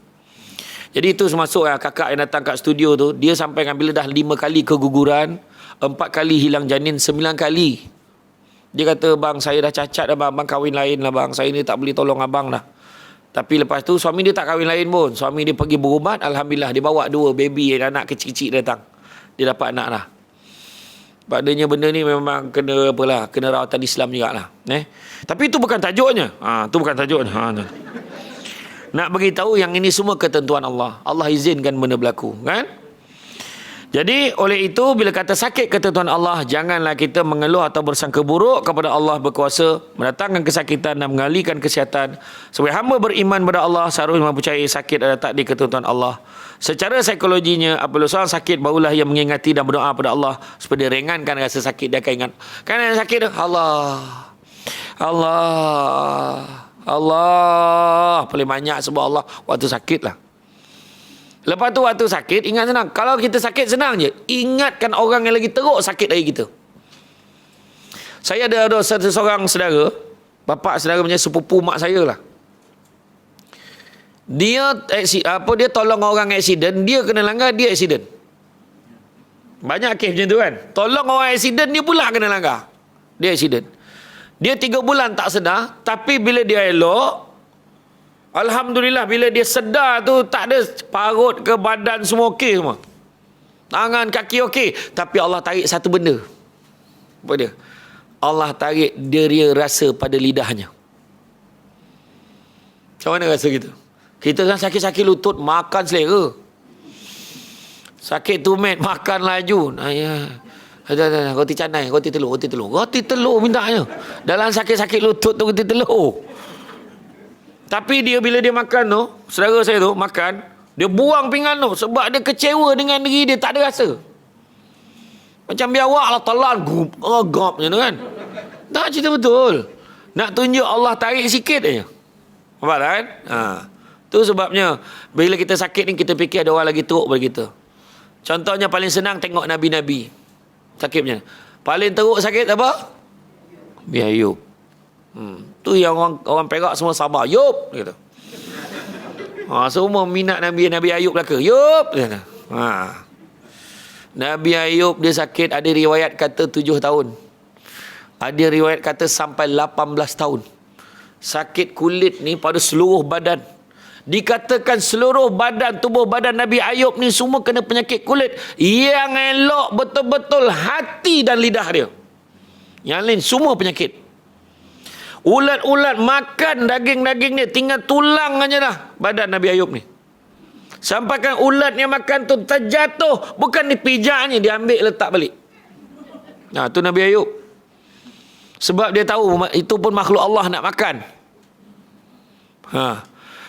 Jadi itu termasuk kakak yang datang kat studio tu, dia sampai bila dah 5 kali keguguran, 4 kali hilang janin, 9 kali. Dia kata, bang saya dah cacat dah bang, kahwin lain lah bang, saya ni tak boleh tolong abang dah. Tapi lepas tu suami dia tak kahwin lain pun, suami dia pergi berubat, alhamdulillah dia bawa 2 baby, anak kecil-kecil datang, dia dapat anak lah. Padanya benda ni memang kena kena rawatan Islam jugalah. Tapi itu bukan tajuknya. Itu bukan tajuknya. Nak bagi tahu yang ini semua ketentuan Allah. Allah izinkan benda berlaku, kan? Jadi oleh itu bila kata sakit kata Tuhan Allah, janganlah kita mengeluh atau bersangka buruk kepada Allah berkuasa mendatangkan kesakitan dan mengalihkan kesihatan. Sebagai hamba beriman kepada Allah seharusnya mempercayai sakit adalah takdir kata Tuhan Allah. Secara psikologinya apabila seorang sakit barulah ia mengingati dan berdoa kepada Allah supaya dia ringankan rasa sakit. Dia akan ingat kan yang sakit tu Allah paling banyak sebab Allah waktu sakit lah. Lepas tu waktu sakit ingat senang. Kalau kita sakit senang je, ingatkan orang yang lagi teruk sakit dari kita. Saya ada seorang saudara, bapa saudara punya sepupu mak saya lah. Dia tolong orang aksiden, dia kena langgar, dia aksiden. Banyak kes macam tu kan. Tolong orang aksiden, dia pula kena langgar. Dia aksiden. Dia 3 bulan tak sedar, tapi bila dia elok, alhamdulillah bila dia sedar tu tak ada parut ke badan semua okey semua. Tangan, kaki okey. Tapi Allah tarik satu benda. Apa dia? Allah tarik dia rasa pada lidahnya. Macam mana rasa kita? Kita kan sakit-sakit lutut, makan selera. Sakit tumit, makan laju. Roti canai, roti telur. Roti telur mintanya. Dalam sakit-sakit lutut tu roti telur. Tapi dia bila dia makan tu, saudara saya tu makan, dia buang pinggan tu sebab dia kecewa dengan diri dia, tak ada rasa. Macam biawak lah, telan, gop macam tu kan. Tak, cerita betul. Nak tunjuk Allah tarik sikit aja. Nampak tak kan? Tu sebabnya bila kita sakit ni kita fikir ada orang lagi teruk daripada kita. Contohnya paling senang tengok Nabi-Nabi. Sakit macam mana? Paling teruk sakit apa? Nabi Ayub. Tu yang orang Perak semua sabar. Yop kata. Semua minat Nabi Ayub belaka. Yop kata. Nabi Ayub dia sakit, ada riwayat kata 7 tahun. Ada riwayat kata sampai 18 tahun. Sakit kulit ni pada seluruh badan. Dikatakan seluruh badan, tubuh badan Nabi Ayub ni semua kena penyakit kulit. Yang elok betul-betul hati dan lidah dia. Yang lain semua penyakit. Ulat-ulat makan daging-daging dia, tinggal tulang aja dah badan Nabi Ayub ni. Sampaikan ulat yang makan tu terjatuh, bukan dipijaknya, diambil letak balik. Tu Nabi Ayub. Sebab dia tahu itu pun makhluk Allah nak makan.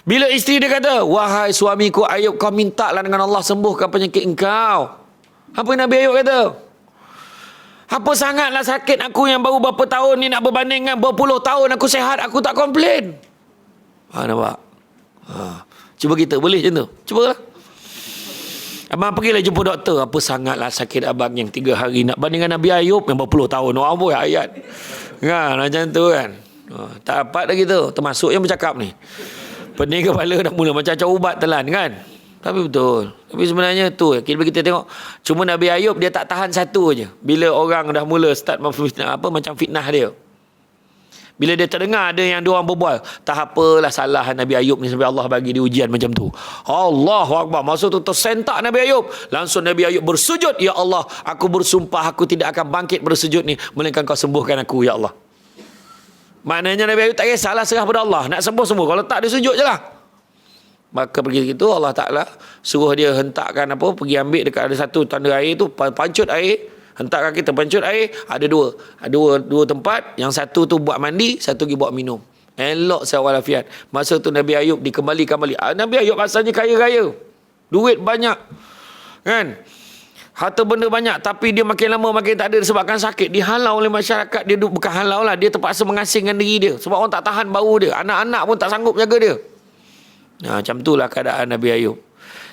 Bila isteri dia kata, wahai suamiku Ayub, kau mintalah dengan Allah sembuhkan penyakit engkau. Apa Nabi Ayub kata? Apa sangatlah sakit aku yang baru berapa tahun ni nak berbanding dengan berpuluh tahun aku sihat, aku tak komplain. Nampak? Cuba kita, boleh macam tu? Cubalah. Abang pergilah jumpa doktor. Apa sangatlah sakit abang yang 3 hari nak bandingkan Nabi Ayub yang berpuluh tahun. Amboi ayat. Kan, macam tu kan. Tak dapat dah kita. Termasuk yang bercakap ni. Pening kepala dah mula macam-macam ubat telan kan. Tapi betul. Tapi sebenarnya tu kita tengok. Cuma Nabi Ayub dia tak tahan satu je. Bila orang dah mula start memfitnah, macam fitnah dia. Bila dia terdengar ada yang diorang berbual, tak apalah salah Nabi Ayub ni sampai Allah bagi dia ujian macam tu. Allahu Akbar. Masa tu tersentak Nabi Ayub. Langsung Nabi Ayub bersujud. Ya Allah, aku bersumpah aku tidak akan bangkit bersujud ni melainkan kau sembuhkan aku ya Allah. Maknanya Nabi Ayub tak kisahlah, serah pada Allah. Nak sembuh-sembuh. Kalau tak dia sujud je lah. Maka pergi gitu Allah Ta'ala suruh dia hentakkan pergi ambil dekat ada satu tanda air tu, pancut air, hentakkan kita pancut air, ada dua tempat, yang satu tu buat mandi, satu lagi buat minum. Elok sehat walafiat. Masa tu Nabi Ayub dikembalikan balik. Nabi Ayub asalnya kaya-kaya, duit banyak kan, harta benda banyak, tapi dia makin lama makin tak ada disebabkan sakit. Dihalau oleh masyarakat. Dia bukan halau lah, dia terpaksa mengasingkan diri dia sebab orang tak tahan bau dia, anak-anak pun tak sanggup jaga dia. Macam itulah keadaan Nabi Ayub.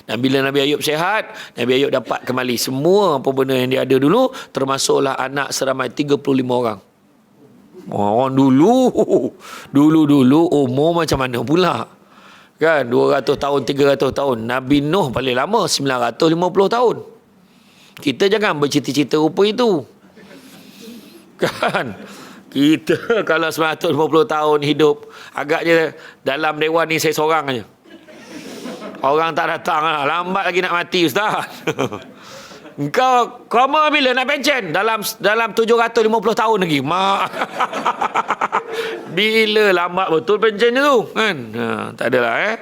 Dan bila Nabi Ayub sihat, Nabi Ayub dapat kembali semua apa benda yang dia ada dulu, termasuklah anak seramai 35 orang. Orang dulu umur macam mana pula? Kan 200 tahun, 300 tahun. Nabi Nuh paling lama 950 tahun. Kita jangan bercita-cita rupa itu. Kan? Kita kalau 950 tahun hidup, agaknya dalam dewan ni saya seorang aja. Orang tak datang lah. Lambat lagi nak mati ustaz. Engkau koma bila nak pencen? Dalam 750 tahun lagi. Bila lambat betul pencen tu kan? Tak adalah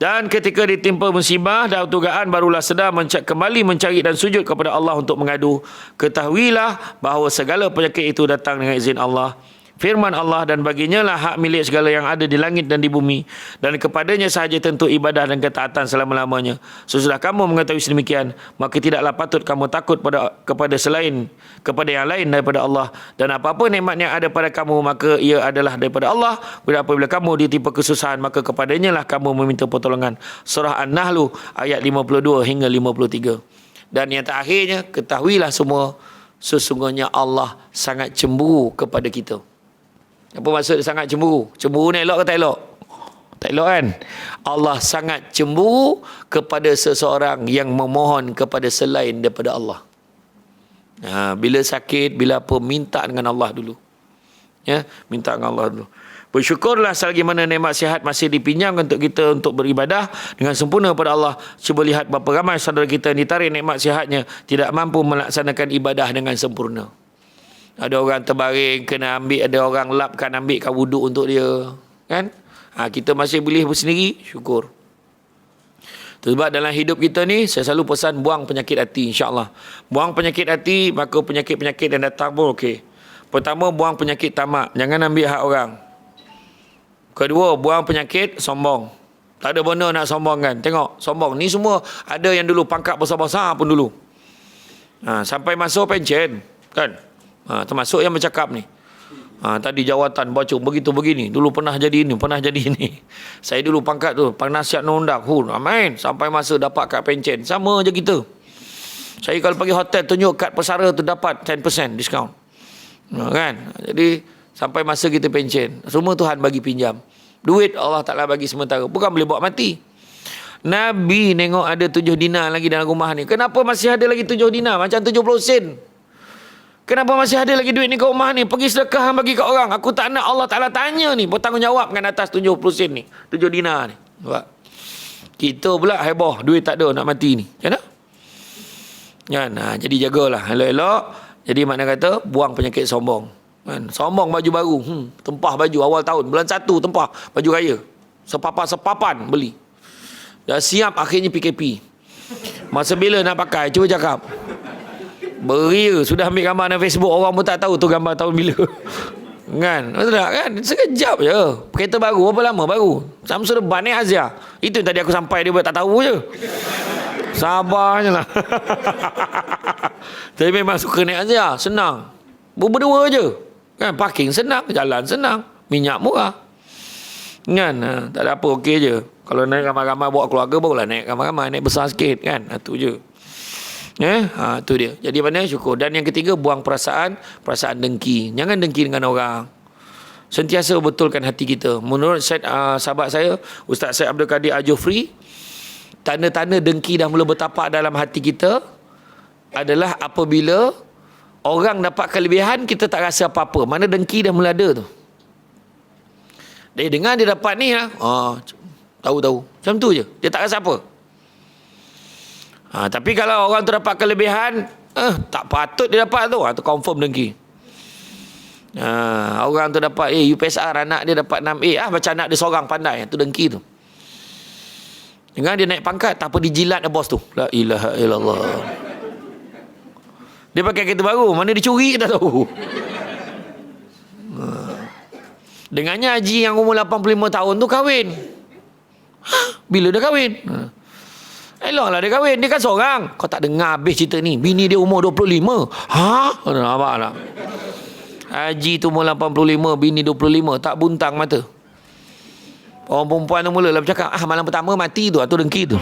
Dan ketika ditimpa musibah dan tugaan barulah sedar kembali mencari dan sujud kepada Allah untuk mengadu. Ketahuilah bahawa segala penyakit itu datang dengan izin Allah. Firman Allah, dan baginya lah hak milik segala yang ada di langit dan di bumi, dan kepadanya sahaja tentu ibadah dan ketaatan selama-lamanya. Sesudah kamu mengetahui sedemikian, maka tidaklah patut kamu takut kepada yang lain daripada Allah, dan apa-apa nikmat yang ada pada kamu maka ia adalah daripada Allah. Apabila kamu ditimpa kesusahan, maka kepadanya lah kamu meminta pertolongan. Surah An-Nahl ayat 52 hingga 53. Dan yang terakhirnya, ketahuilah semua, sesungguhnya Allah sangat cemburu kepada kita. Apa maksud sangat cemburu? Cemburu ni elok ke tak elok? Tak elok kan? Allah sangat cemburu kepada seseorang yang memohon kepada selain daripada Allah. Bila sakit, bila apa, minta dengan Allah dulu. Ya, minta dengan Allah dulu. Bersyukurlah selagi mana nikmat sihat masih dipinjamkan untuk kita untuk beribadah dengan sempurna kepada Allah. Cuba lihat berapa ramai saudara kita yang ditarik nikmat sihatnya tidak mampu melaksanakan ibadah dengan sempurna. Ada orang terbaring, kena ambil, ada orang lapkan, ambilkan wuduk untuk dia. Kan? Kita masih boleh bersendiri, syukur. Sebab dalam hidup kita ni, saya selalu pesan buang penyakit hati, insyaAllah. Buang penyakit hati, maka penyakit-penyakit yang datang pun okey. Pertama, buang penyakit tamak. Jangan ambil hak orang. Kedua, buang penyakit sombong. Tak ada benda nak sombong kan. Tengok, sombong. Ni semua ada yang dulu pangkat besar-besar pun dulu. Sampai masuk pencen. Kan? Termasuk yang bercakap ni. Tadi jawatan baca begitu begini. Dulu pernah jadi ini, pernah jadi ini. Saya dulu pangkat tu, penasihat undang. Amin. Sampai masa dapat kad pencen. Sama je kita. Saya kalau pergi hotel tunjuk kad pesara tu dapat 10% diskaun. Kan? Jadi sampai masa kita pencen. Semua Tuhan bagi pinjam. Duit Allah Ta'ala bagi sementara. Bukan boleh bawa mati. Nabi nengok ada 7 dinar lagi dalam rumah ni. Kenapa masih ada lagi 7 dinar? Macam 70 sen. Kenapa masih ada lagi duit ni kat rumah ni? Pergi sedekah bagi kat orang. Aku tak nak Allah Ta'ala tanya ni. Bertanggungjawabkan atas 70 sen ni. 7 dinar ni. Nampak? Kita pula heboh. Duit tak ada nak mati ni. Macam mana? Kan? Jadi jagalah. Elok-elok. Jadi makna kata, buang penyakit sombong. Kan? Sombong baju baru. Tempah baju awal tahun. Bulan 1 tempah baju raya. Sepapan beli. Dah siap akhirnya PKP. Masa bila nak pakai? Cuba cakap. Beria. Sudah ambil gambar dalam Facebook. Orang pun tak tahu tu gambar tahun bila. Kan? Betul tak kan? Sekejap je. Kereta baru. Berapa lama baru? Samsung depan ni Azia. Itu yang tadi aku sampai dia tak tahu je. Sabarnya lah. Tapi memang suka naik Azia. Senang. Berdua je. Kan? Parking senang. Jalan senang. Minyak murah. Kan? Tak ada apa. Okey je. Kalau naik ramai-ramai bawa keluarga barulah naik ramai-ramai. Naik besar sikit kan? Itu je. Itu dia. Jadi mana syukur. Dan yang ketiga, buang perasaan dengki. Jangan dengki dengan orang. Sentiasa betulkan hati kita. Menurut sahabat saya, Ustaz Syed Abdul Kadir Al-Jufri, tanda-tanda dengki dah mula bertapak dalam hati kita adalah apabila orang dapat kelebihan, kita tak rasa apa-apa. Mana dengki dah mula ada tu. Dia dengar dia dapat ni lah. Tahu-tahu. Macam tu je. Dia tak rasa apa. Tapi kalau orang tu dapat kelebihan, tak patut dia dapat tu. Tu confirm dengki. Orang tu dapat UPSR, anak dia dapat 6A. Macam anak dia seorang pandai. Tu dengki tu. Dengan dia naik pangkat, tak apa dijilat bos tu. La ilaha illallah. Dia pakai kereta baru. Mana dia curi kita tahu. Dengannya haji yang umur 85 tahun tu kahwin. Bila dia kahwin? Eloklah dia kahwin. Dia kan seorang. Kau tak dengar habis cerita ni. Bini dia umur 25. Nampak tak? Haji tu umur 85. Bini 25. Tak buntang mata. Orang perempuan tu mulalah bercakap. Malam pertama mati tu. Tu dengki tu.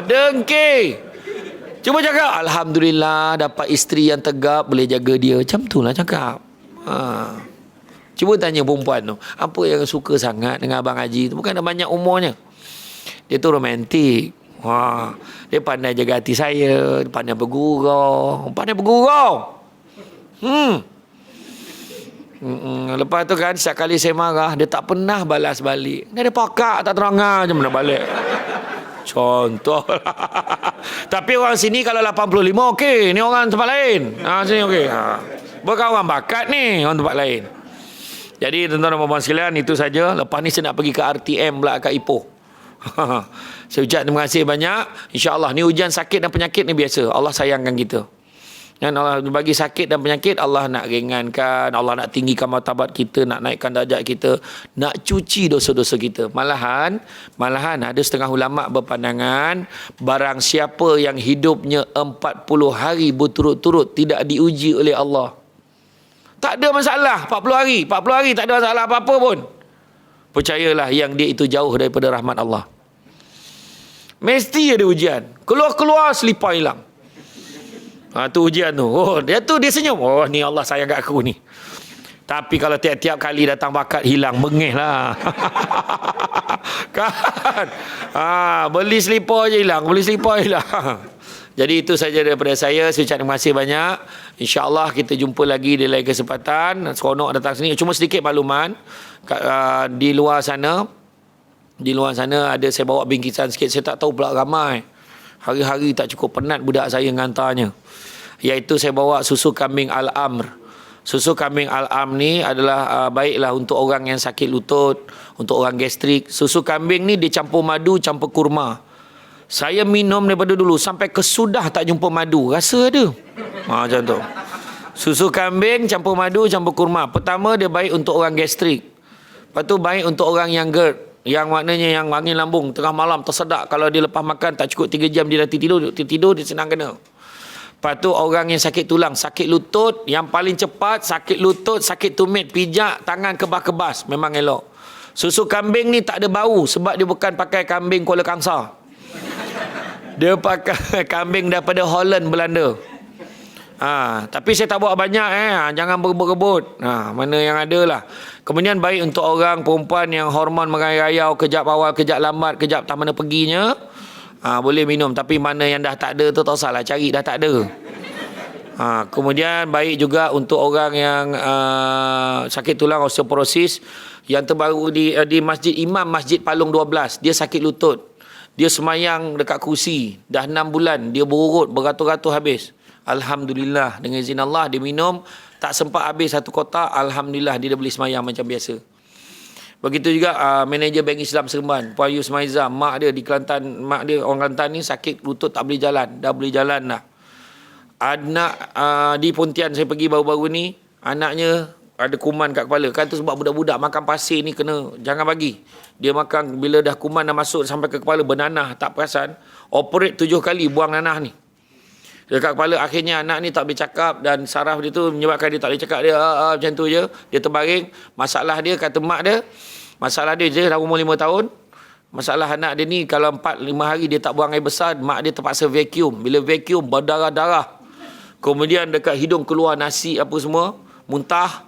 Dengki. Cuba cakap. Alhamdulillah dapat isteri yang tegap. Boleh jaga dia. Macam tu lah cakap. Cuba tanya perempuan tu, apa yang suka sangat dengan Abang Haji tu? Bukan dah banyak umurnya. Dia tu romantik. Dia pandai jaga hati saya. Dia pandai bergurau. Lepas tu kan, setiap kali saya marah, dia tak pernah balas balik. Dia ada pakak, tak terangar je mana balik. Contoh. Tapi orang sini kalau 85 okey. Ni orang tempat lain. Sini okey. Bukan orang bakat ni, orang tempat lain. Jadi tuan-tuan dan puan-puan sekalian, itu saja. Lepas ni saya nak pergi ke RTM pula kat Ipoh. Saya ucap terima kasih banyak. InsyaAllah ni ujian sakit dan penyakit ni biasa. Allah sayangkan kita. Dan Allah bagi sakit dan penyakit, Allah nak ringankan, Allah nak tinggikan martabat kita, nak naikkan darjat kita, nak cuci dosa-dosa kita. Malahan ada setengah ulama' berpandangan, barang siapa yang hidupnya 40 hari berturut-turut tidak diuji oleh Allah, tak ada masalah. 40 hari tak ada masalah apa-apa pun, percayalah yang dia itu jauh daripada rahmat Allah. Mesti ada ujian. Keluar-keluar selipar hilang. Tu ujian tu. Oh, dia senyum. Oh, ni Allah sayang kat aku ni. Tapi kalau tiap-tiap kali datang bakat hilang, bengih lah. Kan? Beli selipar je hilang. Jadi itu saja daripada saya. Saya ucap terima kasih banyak. InsyaAllah kita jumpa lagi di lain kesempatan. Seronok datang sini. Cuma sedikit makluman. Di luar sana ada saya bawa bingkisan sikit. Saya tak tahu pula ramai. Hari-hari tak cukup penat budak saya ngantarnya. Iaitu saya bawa susu kambing Al-Amr. Susu kambing Al-Amr ni adalah baiklah untuk orang yang sakit lutut, untuk orang gastrik. Susu kambing ni dicampur madu, campur kurma. Saya minum daripada dulu sampai kesudah tak jumpa madu. Rasa ada. Macam tu. Susu kambing campur madu, campur kurma. Pertama dia baik untuk orang gastrik. Lepas tu baik untuk orang yang GERD. Yang maknanya yang angin lambung, tengah malam tersedak. Kalau dia lepas makan tak cukup 3 jam dia dah tidur dia senang kena. Lepas tu orang yang sakit tulang, sakit lutut, yang paling cepat sakit lutut, sakit tumit, pijak, tangan kebas-kebas, memang elok. Susu kambing ni tak ada bau sebab dia bukan pakai kambing Kuala Kangsar. Dia pakai kambing daripada Holland, Belanda. Tapi saya tak bawa banyak jangan berebut-rebut. Mana yang ada lah. Kemudian baik untuk orang perempuan yang hormon merayau, kejap awal, kejap lambat, kejap tak mana perginya. Boleh minum. Tapi mana yang dah tak ada tu tak usahlah cari, dah tak ada. Kemudian baik juga untuk orang yang sakit tulang, osteoporosis. Yang terbaru di Masjid Imam Masjid Palung 12. Dia sakit lutut. Dia semayang dekat kursi. Dah 6 bulan. Dia berurut beratus-ratus habis. Alhamdulillah, dengan izin Allah dia minum, tak sempat habis satu kotak. Alhamdulillah dia dah boleh semayang macam biasa. Begitu juga manager Bank Islam Seremban, Puan Yusmaiza, mak dia di Kelantan, mak dia orang Kelantan ni sakit lutut tak boleh jalan, dah boleh jalan dah. Anak di Pontian saya pergi baru-baru ni, anaknya ada kuman kat kepala. Kan tu sebab budak-budak makan pasir ni kena, jangan bagi. Dia makan bila dah kuman dah masuk sampai ke kepala bernanah tak perasan, operate 7 kali buang nanah ni dekat kepala. Akhirnya anak ni tak boleh cakap dan saraf dia tu menyebabkan dia tak boleh cakap. Dia macam tu je, dia terbaring. Masalah dia kata mak dia, masalah dia je dah umur 5 tahun. Masalah anak dia ni kalau 4-5 hari dia tak buang air besar, mak dia terpaksa vacuum. Bila vacuum berdarah-darah, kemudian dekat hidung keluar nasi apa semua, muntah.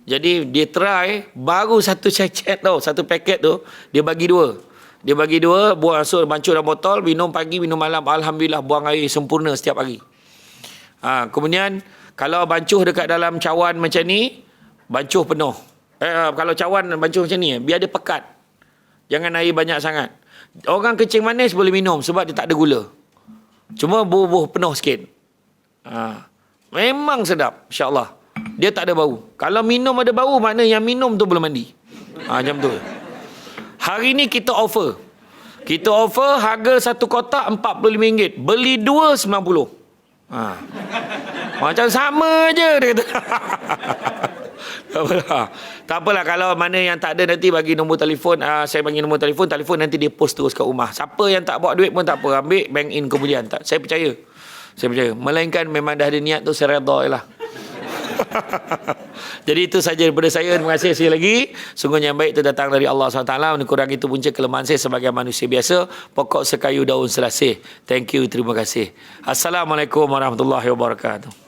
Jadi dia try, baru satu cecet tau, satu paket tu dia bagi 2. Dia bagi 2, buang masuk bancuh dalam botol, minum pagi, minum malam. Alhamdulillah buang air sempurna setiap hari. Kemudian kalau bancuh dekat dalam cawan macam ni, bancuh penuh. Kalau cawan bancuh macam ni, biar dia pekat. Jangan air banyak sangat. Orang kencing manis boleh minum sebab dia tak ada gula. Cuma bubuh penuh sikit. Memang sedap, insya-Allah. Dia tak ada bau. Kalau minum ada bau, makna yang minum tu belum mandi. Macam tu. Hari ni kita offer. Kita offer harga satu kotak RM45. Beli 2 RM90. Macam sama je dia kata. Tak apalah kalau mana yang tak ada nanti bagi nombor telefon. Saya bagi nombor telefon nanti dia post terus kat rumah. Siapa yang tak bawa duit pun tak apa, ambil bank in kemudian. Tak, saya percaya. Melainkan memang dah ada niat tu, saya redha jelah. Jadi itu saja daripada saya. Terima kasih sekali lagi. Sungguhnya yang baik itu datang dari Allah SWT. Kurang itu punca kelemahan saya sebagai manusia biasa. Pokok sekayu daun selasih. Thank you, terima kasih. Assalamualaikum warahmatullahi wabarakatuh.